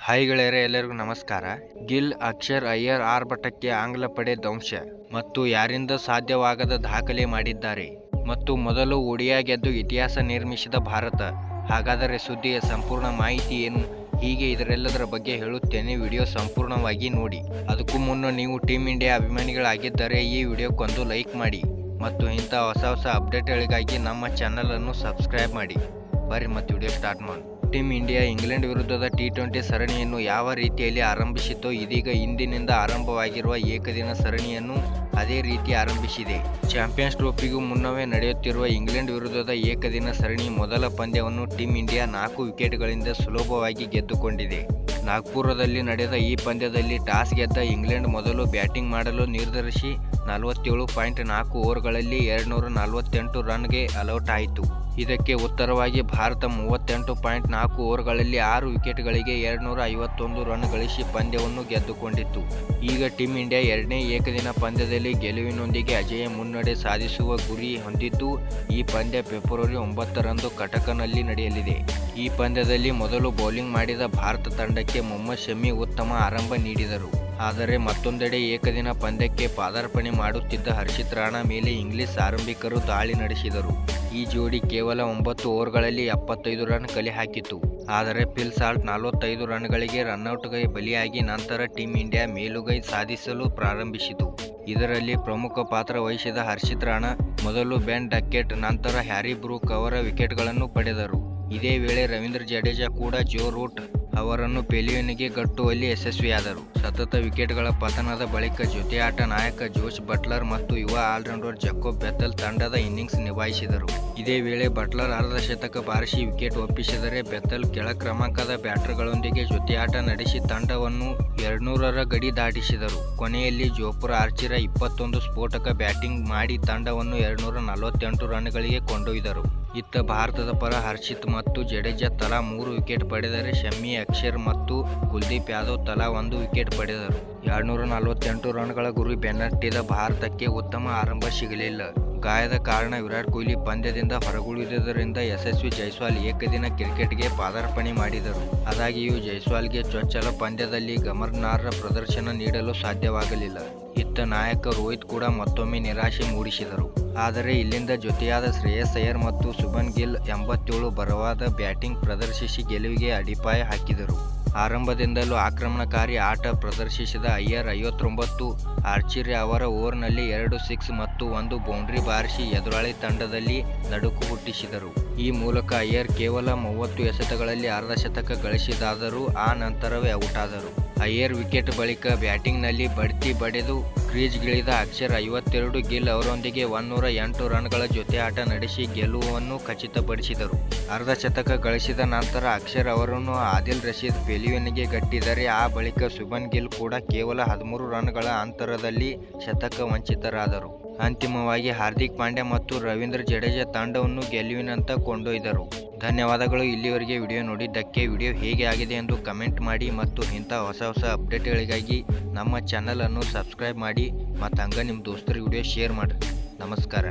Hi ಗೆಳೆಯರೇ, ಎಲ್ಲರಿಗೂ ನಮಸ್ಕಾರ. ಗಿಲ್ ಅಕ್ಷರ್ ಅಯ್ಯರ್ ಆರ್ಭಟಕ್ಕೆ ಆಂಗ್ಲ ಪಡೆ ಧ್ವಂಸ ಮತ್ತು ಯಾರಿಂದ ಸಾಧ್ಯವಾಗದ ದಾಖಲೆ ಮಾಡಿದ್ದಾರೆ ಮತ್ತು ಮೊದಲು ಒಡಿಯಾ ಗೆದ್ದು ಇತಿಹಾಸ ನಿರ್ಮಿಸಿದ ಭಾರತ. ಹಾಗಾದರೆ ಸುದ್ದಿಯ ಸಂಪೂರ್ಣ ಮಾಹಿತಿ ಏನು? ಹೀಗೆ ಇದರೆಲ್ಲದರ ಬಗ್ಗೆ ಹೇಳುತ್ತೇನೆ. ವಿಡಿಯೋ ಸಂಪೂರ್ಣವಾಗಿ ನೋಡಿ. ಅದಕ್ಕೂ ಮುನ್ನ ನೀವು ಟೀಮ್ ಇಂಡಿಯಾ ಅಭಿಮಾನಿಗಳಾಗಿದ್ದರೆ ಈ ವಿಡಿಯೋಕ್ಕೊಂದು ಲೈಕ್ ಮಾಡಿ ಮತ್ತು ಇಂಥ ಹೊಸ ಅಪ್ಡೇಟ್ಗಳಿಗಾಗಿ ನಮ್ಮ ಚಾನಲನ್ನು ಸಬ್ಸ್ಕ್ರೈಬ್ ಮಾಡಿ. ಬರ್ರಿ ಮತ್ತು ವಿಡಿಯೋ ಸ್ಟಾರ್ಟ್ ಮಾಡಿ. ಟೀಮ್ ಇಂಡಿಯಾ ಇಂಗ್ಲೆಂಡ್ ವಿರುದ್ಧದ T20 ಸರಣಿಯನ್ನು ಯಾವ ರೀತಿಯಲ್ಲಿ ಆರಂಭಿಸಿತೋ ಇದೀಗ ಇಂದಿನಿಂದ ಆರಂಭವಾಗಿರುವ ಏಕದಿನ ಸರಣಿಯನ್ನು ಅದೇ ರೀತಿ ಆರಂಭಿಸಿದೆ. ಚಾಂಪಿಯನ್ಸ್ ಟ್ರೋಫಿಗೂ ಮುನ್ನವೇ ನಡೆಯುತ್ತಿರುವ ಇಂಗ್ಲೆಂಡ್ ವಿರುದ್ಧದ ಏಕದಿನ ಸರಣಿ ಮೊದಲ ಪಂದ್ಯವನ್ನು ಟೀಮ್ ಇಂಡಿಯಾ 4 ವಿಕೆಟ್ಗಳಿಂದ ಸುಲಭವಾಗಿ ಗೆದ್ದುಕೊಂಡಿದೆ. ನಾಗ್ಪುರದಲ್ಲಿ ನಡೆದ ಈ ಪಂದ್ಯದಲ್ಲಿ ಟಾಸ್ ಗೆದ್ದ ಇಂಗ್ಲೆಂಡ್ ಮೊದಲು ಬ್ಯಾಟಿಂಗ್ ಮಾಡಲು ನಿರ್ಧರಿಸಿ 47.4 ಓವರ್ಗಳಲ್ಲಿ 248 ರನ್ಗೆ ಆಲೌಟ್ ಆಯಿತು. ಇದಕ್ಕೆ ಉತ್ತರವಾಗಿ ಭಾರತ 38.4 ಓವರ್ಗಳಲ್ಲಿ 6 ವಿಕೆಟ್ಗಳಿಗೆ 251 ರನ್ ಗಳಿಸಿ ಪಂದ್ಯವನ್ನು ಗೆದ್ದುಕೊಂಡಿತು. ಈಗ ಟೀಮ್ ಇಂಡಿಯಾ ಎರಡನೇ ಏಕದಿನ ಪಂದ್ಯದಲ್ಲಿ ಗೆಲುವಿನೊಂದಿಗೆ ಅಜೇಯ ಮುನ್ನಡೆ ಸಾಧಿಸುವ ಗುರಿ ಹೊಂದಿದ್ದು, ಈ ಪಂದ್ಯ ಫೆಬ್ರವರಿ 9ರಂದು ಕಟಕ್ನಲ್ಲಿ ನಡೆಯಲಿದೆ. ಈ ಪಂದ್ಯದಲ್ಲಿ ಮೊದಲು ಬೌಲಿಂಗ್ ಮಾಡಿದ ಭಾರತ ತಂಡಕ್ಕೆ ಮೊಹಮ್ಮದ್ ಶಮಿ ಉತ್ತಮ ಆರಂಭ ನೀಡಿದರು. ಆದರೆ ಮತ್ತೊಂದೆಡೆ ಏಕದಿನ ಪಂದ್ಯಕ್ಕೆ ಪಾದಾರ್ಪಣೆ ಮಾಡುತ್ತಿದ್ದ ಹರ್ಷಿತ್ ರಾಣಾ ಮೇಲೆ ಇಂಗ್ಲಿಷ್ ಆರಂಭಿಕರು ದಾಳಿ ನಡೆಸಿದರು. ಈ ಜೋಡಿ ಕೇವಲ 9 ಓವರ್ಗಳಲ್ಲಿ 75 ರನ್ ಕಲೆ ಹಾಕಿತು. ಆದರೆ ಫಿಲ್ ಸಾಲ್ಟ್ 45 ರನ್ಗಳಿಗೆ ರನ್ಔಟ್ಗೆ ಬಲಿಯಾಗಿ ನಂತರ ಟೀಮ್ ಇಂಡಿಯಾ ಮೇಲುಗೈ ಸಾಧಿಸಲು ಪ್ರಾರಂಭಿಸಿತು. ಇದರಲ್ಲಿ ಪ್ರಮುಖ ಪಾತ್ರ ವಹಿಸಿದ ಹರ್ಷಿತ್ ರಾಣಾ ಮೊದಲು ಬೆನ್ ಡಕೆಟ್ ನಂತರ ಹ್ಯಾರಿ ಬ್ರೂಕ್ ಅವರ ವಿಕೆಟ್ಗಳನ್ನು ಪಡೆದರು. ಇದೇ ವೇಳೆ ರವೀಂದ್ರ ಜಡೇಜಾ ಕೂಡ ಜೋ ರೂಟ್ ಅವರನ್ನು ಪೆವಿಲಿಯನ್ಗೆ ಗಟ್ಟುವಲ್ಲಿ ಯಶಸ್ವಿಯಾದರು. ಸತತ ವಿಕೆಟ್ಗಳ ಪತನದ ಬಳಿಕ ಜೊತೆ ಆಟ ನಾಯಕ ಜೋಸ್ ಬಟ್ಲರ್ ಮತ್ತು ಯುವ ಆಲ್ರೌಂಡರ್ ಜಾಕೋಬ್ ಬೆಥೆಲ್ ತಂಡದ ಇನ್ನಿಂಗ್ಸ್ ನಿಭಾಯಿಸಿದರು. ಇದೇ ವೇಳೆ ಬಟ್ಲರ್ ಅರ್ಧ ಶತಕ ಬಾರಿಸಿ ವಿಕೆಟ್ ಒಪ್ಪಿಸಿದರೆ ಬೆಥೆಲ್ ಕೆಳ ಕ್ರಮಾಂಕದ ಬ್ಯಾಟರ್ಗಳೊಂದಿಗೆ ಜೊತೆಯಾಟ ನಡೆಸಿ ತಂಡವನ್ನು 200ರ ಗಡಿ ದಾಟಿಸಿದರು. ಕೊನೆಯಲ್ಲಿ ಜೋಫ್ರಾ ಆರ್ಚರ್ 21 ಸ್ಫೋಟಕ ಬ್ಯಾಟಿಂಗ್ ಮಾಡಿ ತಂಡವನ್ನು 248 ರನ್ಗಳಿಗೆ ಕೊಂಡೊಯ್ದರು. ಇತ್ತ ಭಾರತದ ಪರ ಹರ್ಷಿತ್ ಮತ್ತು ಜಡೇಜಾ ತಲಾ 3 ವಿಕೆಟ್ ಪಡೆದರೆ ಶಮಿ, ಅಕ್ಷರ್ ಮತ್ತು ಕುಲ್ದೀಪ್ ಯಾದವ್ ತಲಾ 1 ವಿಕೆಟ್ ಪಡೆದರು. 248 ರನ್ಗಳ ಗುರಿ ಬೆನ್ನಟ್ಟಿದ ಭಾರತಕ್ಕೆ ಉತ್ತಮ ಆರಂಭ ಸಿಗಲಿಲ್ಲ. ಗಾಯದ ಕಾರಣ ವಿರಾಟ್ ಕೊಹ್ಲಿ ಪಂದ್ಯದಿಂದ ಹೊರಗುಳಿದುದರಿಂದ ಯಶಸ್ವಿ ಜೈಸ್ವಾಲ್ ಏಕದಿನ ಕ್ರಿಕೆಟ್ಗೆ ಪಾದಾರ್ಪಣೆ ಮಾಡಿದರು. ಆದಾಗ್ಯೂ ಜೈಸ್ವಾಲ್ಗೆ ಚೊಚ್ಚಲ ಪಂದ್ಯದಲ್ಲಿ ಗಮನಾರ್ಹ ಪ್ರದರ್ಶನ ನೀಡಲು ಸಾಧ್ಯವಾಗಲಿಲ್ಲ. ಇತ್ತ ನಾಯಕ ರೋಹಿತ್ ಕೂಡ ಮತ್ತೊಮ್ಮೆ ನಿರಾಶೆ ಮೂಡಿಸಿದರು. ಆದರೆ ಇಲ್ಲಿಂದ ಜೊತೆಯಾದ ಶ್ರೇಯಸ್ ಅಯ್ಯರ್ ಮತ್ತು ಶುಭ್ಮನ್ ಗಿಲ್ 87 ಬರವಾದ ಬ್ಯಾಟಿಂಗ್ ಪ್ರದರ್ಶಿಸಿ ಗೆಲುವಿಗೆ ಅಡಿಪಾಯ ಹಾಕಿದರು. ಆರಂಭದಿಂದಲೂ ಆಕ್ರಮಣಕಾರಿ ಆಟ ಪ್ರದರ್ಶಿಸಿದ ಅಯ್ಯರ್ 59, ಆರ್ಚರ್ ಅವರ ಓವರ್ನಲ್ಲಿ 2 ಸಿಕ್ಸ್ ಮತ್ತು 1 ಬೌಂಡ್ರಿ ಬಾರಿಸಿ ಎದುರಾಳಿ ತಂಡದಲ್ಲಿ ನಡುಕು ಹುಟ್ಟಿಸಿದರು. ಈ ಮೂಲಕ ಅಯ್ಯರ್ ಕೇವಲ 30 ಎಸೆತಗಳಲ್ಲಿ ಅರ್ಧ ಶತಕ ಗಳಿಸಿದಾದರೂ ಆ ನಂತರವೇ ಔಟ್ ಆದರು. ಅಯ್ಯರ್ ವಿಕೆಟ್ ಬಳಿಕ ಬ್ಯಾಟಿಂಗ್ನಲ್ಲಿ ಬಡ್ತಿ ಬಡೆದು ಕ್ರೀಜ್ಗಿಳಿದ ಅಕ್ಷರ್ 52, ಗಿಲ್ ಅವರೊಂದಿಗೆ 108 ರನ್ಗಳ ಜೊತೆ ಆಟ ನಡೆಸಿ ಗೆಲುವನ್ನು ಖಚಿತಪಡಿಸಿದರು. ಅರ್ಧ ಶತಕ ಗಳಿಸಿದ ನಂತರ ಅಕ್ಷರ್ ಅವರನ್ನು ಆದಿಲ್ ರಶೀದ್ ಪೆವಿಲಿಯನ್ಗೆ ಗಟ್ಟಿದರೆ ಆ ಬಳಿಕ ಶುಭ್ಮನ್ ಗಿಲ್ ಕೂಡ ಕೇವಲ 13 ರನ್ಗಳ ಅಂತರದಲ್ಲಿ ಶತಕ ವಂಚಿತರಾದರು. ಅಂತಿಮವಾಗಿ ಹಾರ್ದಿಕ್ ಪಾಂಡ್ಯ ಮತ್ತು ರವೀಂದ್ರ ಜಡೇಜಾ ತಂಡವನ್ನು ಗೆಲುವಿನಂತ ಕೊಂಡೊಯ್ದರು. ಧನ್ಯವಾದಗಳು. ಇಲ್ಲಿವರೆಗೆ ವಿಡಿಯೋ ನೋಡಿದ್ದಕ್ಕೆ. ವಿಡಿಯೋ ಹೇಗೆ ಆಗಿದೆ ಎಂದು ಕಮೆಂಟ್ ಮಾಡಿ ಮತ್ತು ಇಂಥ ಹೊಸ ಅಪ್ಡೇಟ್ಗಳಿಗಾಗಿ ನಮ್ಮ ಚಾನಲನ್ನು ಸಬ್ಸ್ಕ್ರೈಬ್ ಮಾಡಿ ಮತ್ತು ಹಂಗೆ ನಿಮ್ಮ ದೋಸ್ತರಿಗೆ ವಿಡಿಯೋ ಶೇರ್ ಮಾಡಿರಿ. ನಮಸ್ಕಾರ.